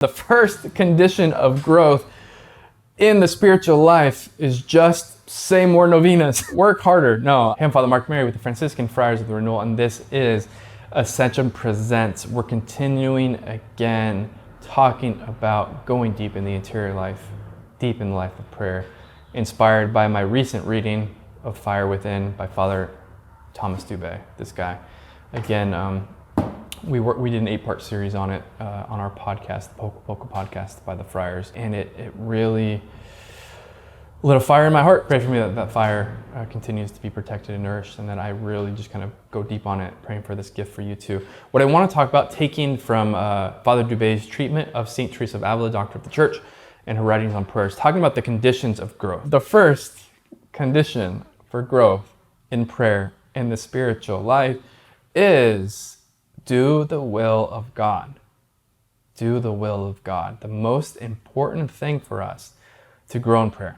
The first condition of growth in the spiritual life is just say more novenas. Work harder. No. I'm Father Mark Mary with the Franciscan Friars of the Renewal, and this is Ascension Presents. We're continuing again talking about going deep in the interior life, deep in the life of prayer, inspired by my recent reading of Fire Within by Father Thomas Dubay. This guy, again, we did an 8-part series on it on our podcast, the Local Podcast by the Friars, and it really lit a fire in my heart. Pray for me that fire continues to be protected and nourished, and that I really just kind of go deep on it, praying for this gift for you too. What I want to talk about, taking from Father Dubay's treatment of St. Teresa of Ávila, Doctor of the Church, and her writings on prayers, talking about the conditions of growth. The first condition for growth in prayer in the spiritual life is do the will of God. Do the will of God. The most important thing for us to grow in prayer.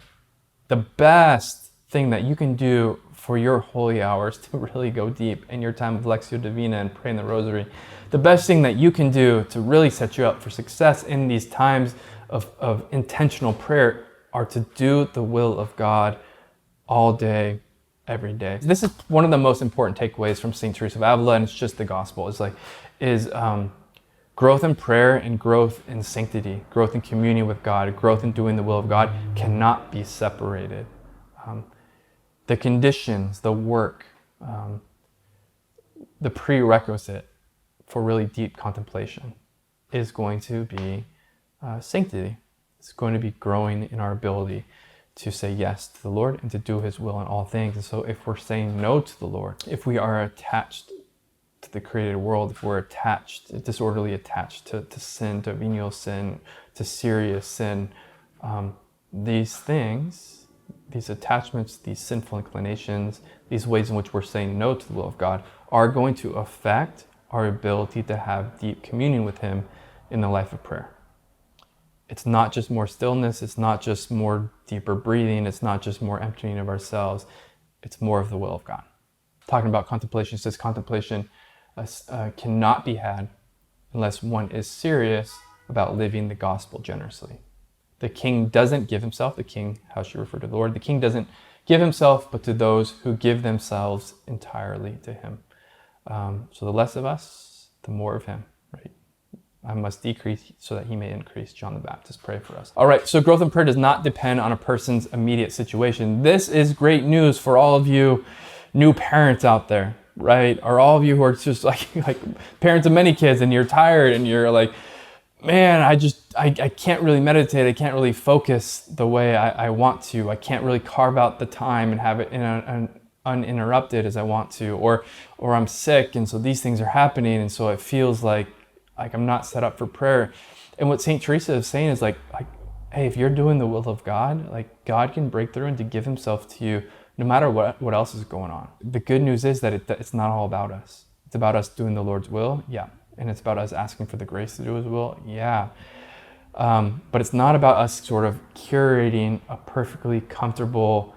The best thing that you can do for your holy hours to really go deep in your time of Lectio Divina and praying the Rosary. The best thing that you can do to really set you up for success in these times of intentional prayer are to do the will of God all day, every day. This is one of the most important takeaways from St. Teresa of Ávila, and it's just the gospel. Is growth in prayer and growth in sanctity, growth in communion with God, growth in doing the will of God cannot be separated. The conditions, the work, the prerequisite for really deep contemplation is going to be sanctity. It's going to be growing in our ability to say yes to the Lord and to do His will in all things. And so if we're saying no to the Lord, if we are attached to the created world, if we're disorderly attached to sin, to venial sin, to serious sin, these things, these attachments, these sinful inclinations, these ways in which we're saying no to the will of God are going to affect our ability to have deep communion with Him in the life of prayer. It's not just more stillness, it's not just more deeper breathing, it's not just more emptying of ourselves, it's more of the will of God. Talking about contemplation, says contemplation cannot be had unless one is serious about living the gospel generously. The king doesn't give himself, the king, how should you refer to the Lord? The king doesn't give himself, but to those who give themselves entirely to Him. So the less of us, the more of Him, right? I must decrease so that He may increase. John the Baptist, pray for us. All right, so growth in prayer does not depend on a person's immediate situation. This is great news for all of you new parents out there, right? Or all of you who are just like parents of many kids, and you're tired and you're like, man, I can't really meditate. I can't really focus the way I want to. I can't really carve out the time and have it uninterrupted as I want to. Or I'm sick, and so these things are happening, and so it feels like I'm not set up for prayer. And what St. Teresa is saying is like, hey, if you're doing the will of God, like God can break through and to give Himself to you no matter what else is going on. The good news is that it's not all about us. It's about us doing the Lord's will, yeah. And it's about us asking for the grace to do His will, yeah. But it's not about us sort of curating a perfectly comfortable,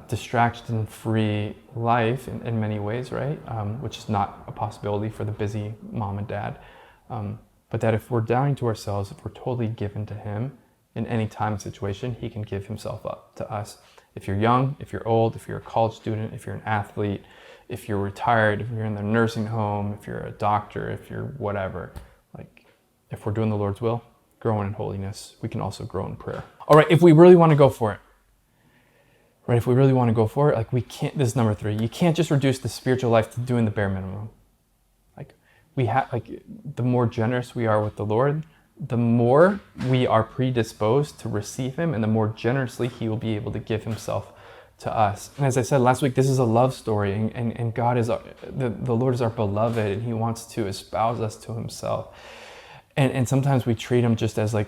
distraction-free life in many ways, right? Which is not a possibility for the busy mom and dad. But that if we're dying to ourselves, if we're totally given to Him in any time and situation, He can give Himself up to us. If you're young, if you're old, if you're a college student, if you're an athlete, if you're retired, if you're in the nursing home, if you're a doctor, if you're whatever, like if we're doing the Lord's will, growing in holiness, we can also grow in prayer. All right, if we really want to go for it, right? If we really want to go for it, like we can't, this is number 3, you can't just reduce the spiritual life to doing the bare minimum. The more generous we are with the Lord, the more we are predisposed to receive Him, and the more generously He will be able to give Himself to us. And as I said last week, this is a love story, and God is, the Lord is our beloved, and He wants to espouse us to Himself. And sometimes we treat Him just as the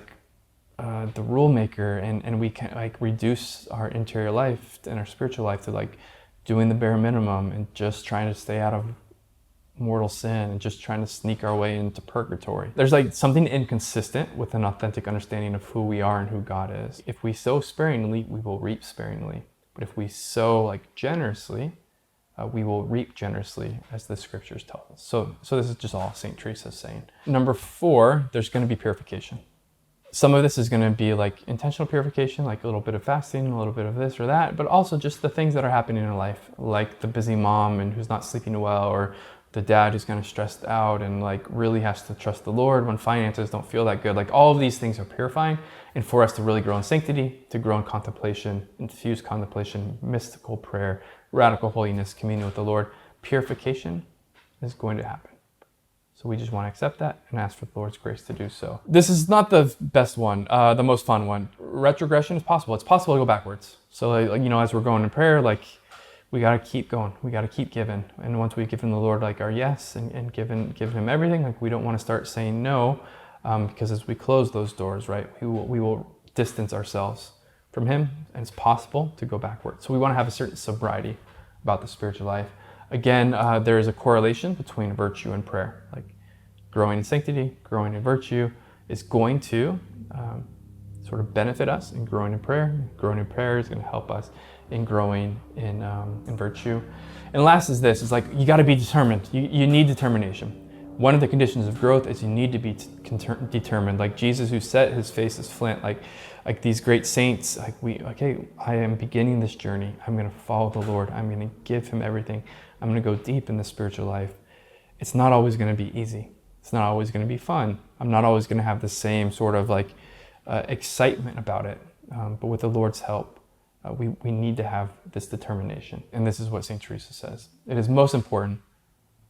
rule maker, and we can reduce our interior life and our spiritual life to doing the bare minimum and just trying to stay out of mortal sin and just trying to sneak our way into purgatory. There's something inconsistent with an authentic understanding of who we are and who God is. If we sow sparingly, we will reap sparingly. But if we sow generously, we will reap generously, as the scriptures tell us. So this is just all St. Teresa is saying. Number 4, there's going to be purification. Some of this is going to be like intentional purification, like a little bit of fasting, a little bit of this or that, but also just the things that are happening in life, like the busy mom and who's not sleeping well, or the dad who's kind of stressed out and like really has to trust the Lord when finances don't feel that good. Like all of these things are purifying, and for us to really grow in sanctity, to grow in contemplation, infused contemplation, mystical prayer, radical holiness, communion with the Lord, purification is going to happen. So we just want to accept that and ask for the Lord's grace to do so. This is not the best one, the most fun one. Retrogression is possible. It's possible to go backwards. So like, you know, as we're going in prayer, like we got to keep going. We got to keep giving. And once we've given the Lord like our yes and given him everything, like we don't want to start saying no, because as we close those doors, right, we will distance ourselves from him, and it's possible to go backwards. So we want to have a certain sobriety about the spiritual life. Again, there is a correlation between virtue and prayer. Like growing in sanctity, growing in virtue is going to sort of benefit us in growing in prayer. Growing in prayer is going to help us in growing in virtue. And last is this, it's like you got to be determined. You need determination. One of the conditions of growth is you need to be determined. Like Jesus, who set his face as flint, like these great saints, hey, I am beginning this journey. I'm going to follow the Lord. I'm going to give him everything. I'm going to go deep in the spiritual life. It's not always going to be easy. It's not always going to be fun. I'm not always going to have the same sort of like excitement about it. But with the Lord's help, we need to have this determination. And this is what St. Teresa says. It is most important,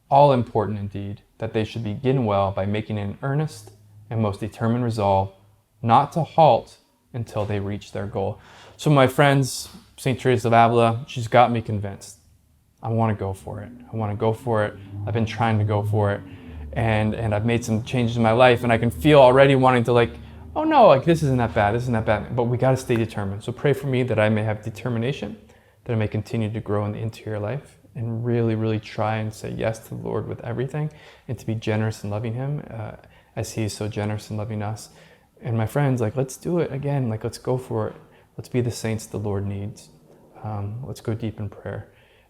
all important indeed, that they should begin well by making an earnest and most determined resolve not to halt until they reach their goal. So my friends, St. Teresa of Ávila, she's got me convinced. I want to go for it. I want to go for it. I've been trying to go for it. And I've made some changes in my life, and I can feel already wanting to like, oh no, like this isn't that bad, this isn't that bad. But we got to stay determined. So pray for me that I may have determination, that I may continue to grow in the interior life and really, really try and say yes to the Lord with everything, and to be generous in loving him as he is so generous in loving us. And my friends, like, let's do it again. Like, let's go for it. Let's be the saints the Lord needs. Let's go deep in prayer,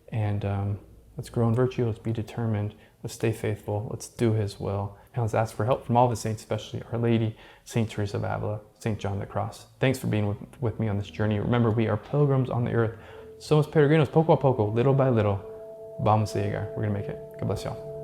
and let's grow in virtue. Let's be determined. Let's stay faithful. Let's do his will. And let's ask for help from all the saints, especially Our Lady, St. Teresa of Ávila, St. John the Cross. Thanks for being with me on this journey. Remember, we are pilgrims on the earth. Somos peregrinos, poco a poco, little by little. Vamos a llegar. We're going to make it. God bless y'all.